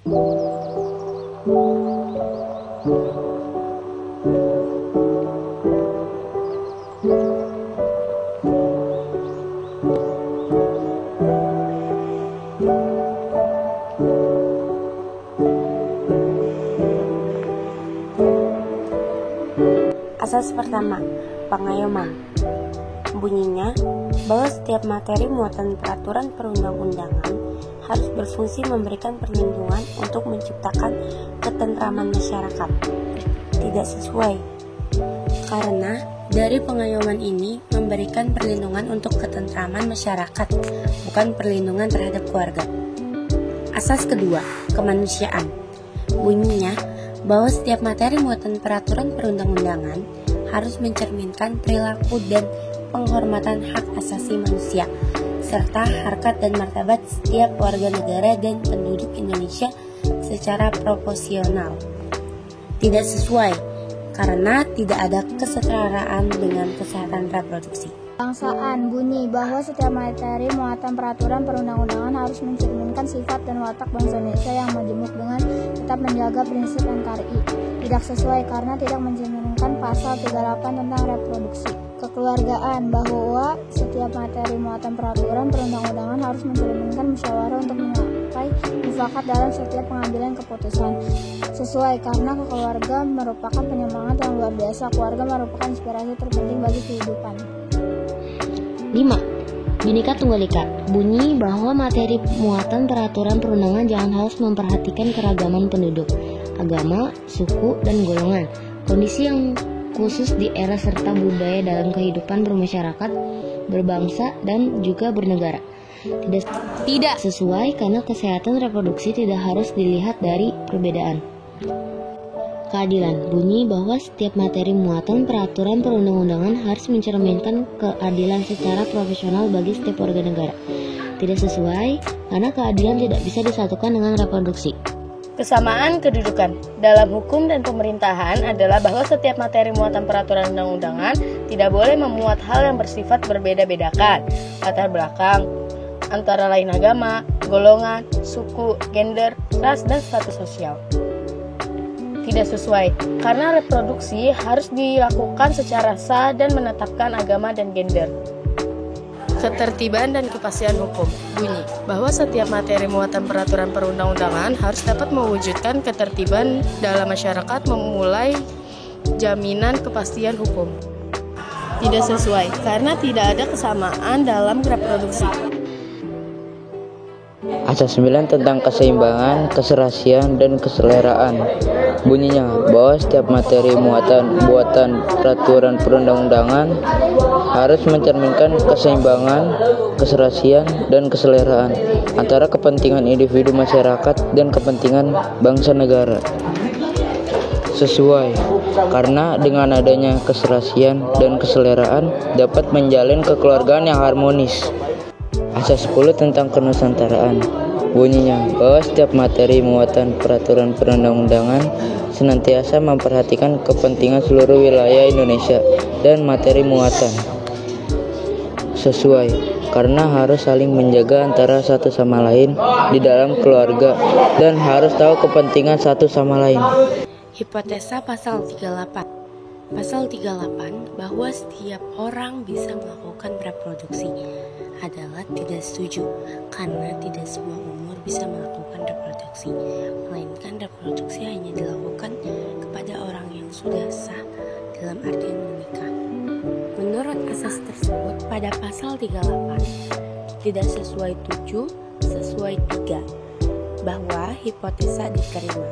Asas pertama, pengayoman. Bunyinya bahwa setiap materi muatan peraturan perundang-undangan harus berfungsi memberikan perlindungan untuk menciptakan ketentraman masyarakat. Tidak sesuai, karena dari pengayoman ini memberikan perlindungan untuk ketentraman masyarakat, bukan perlindungan terhadap keluarga. Asas kedua, kemanusiaan. Bunyinya bahwa setiap materi muatan peraturan perundang-undangan harus mencerminkan perilaku dan penghormatan hak asasi manusia, serta harkat dan martabat setiap warga negara dan penduduk Indonesia secara proporsional. Tidak sesuai, karena tidak ada kesetaraan dengan kesehatan reproduksi. Bangsaan bunyi bahwa setiap materi muatan peraturan perundang-undangan harus mencerminkan sifat dan watak bangsa Indonesia yang majemuk dengan tetap menjaga prinsip NKRI. Tidak sesuai karena tidak mencerminkan pasal 38 tentang reproduksi. Kekeluargaan bahwa setiap materi muatan peraturan perundang-undangan harus mencerminkan musyawarah untuk mencapai mufakat dalam setiap pengambilan keputusan. Sesuai karena keluarga merupakan penyemangat yang luar biasa. Keluarga merupakan inspirasi terpenting bagi kehidupan. 5. Bhinneka Tunggal Ika. Bunyi bahwa materi muatan peraturan perundangan jangan harus memperhatikan keragaman penduduk, agama, suku, dan golongan, kondisi yang khusus di era serta budaya dalam kehidupan bermasyarakat, berbangsa, dan juga bernegara. Tidak sesuai karena kesehatan reproduksi tidak harus dilihat dari perbedaan. Keadilan bunyi bahwa setiap materi muatan peraturan perundang-undangan harus mencerminkan keadilan secara profesional bagi setiap warga negara. Tidak sesuai karena keadilan tidak bisa disatukan dengan reproduksi. Kesamaan kedudukan dalam hukum dan pemerintahan adalah bahwa setiap materi muatan peraturan undang-undangan tidak boleh memuat hal yang bersifat berbeda-bedakan, latar belakang, antara lain agama, golongan, suku, gender, ras, dan status sosial. Tidak sesuai, karena reproduksi harus dilakukan secara sah dan menetapkan agama dan gender. Ketertiban dan kepastian hukum bunyi bahwa setiap materi muatan peraturan perundang-undangan harus dapat mewujudkan ketertiban dalam masyarakat memulai jaminan kepastian hukum. Tidak sesuai, karena tidak ada kesamaan dalam reproduksi. Asas 9 tentang keseimbangan, keserasian, dan keseleraan. Bunyinya bahwa setiap materi buatan peraturan perundang-undangan harus mencerminkan keseimbangan, keserasian, dan keseleraan antara kepentingan individu masyarakat dan kepentingan bangsa negara. Sesuai, karena dengan adanya keserasian dan keseleraan dapat menjalin kekeluargaan yang harmonis. Asas 10 tentang kenusantaraan. Bunyinya bahwa setiap materi muatan peraturan perundang-undangan senantiasa memperhatikan kepentingan seluruh wilayah Indonesia dan materi muatan. Sesuai, karena harus saling menjaga antara satu sama lain di dalam keluarga dan harus tahu kepentingan satu sama lain. Hipotesa pasal 38. Pasal 38 bahwa setiap orang bisa melakukan reproduksi adalah tidak setuju, karena tidak semua umur bisa melakukan reproduksi, melainkan reproduksi hanya dilakukan kepada orang yang sudah sah dalam artian menikah. Menurut asas tersebut pada pasal 38 tidak sesuai 7, sesuai 3 bahwa hipotesa diterima.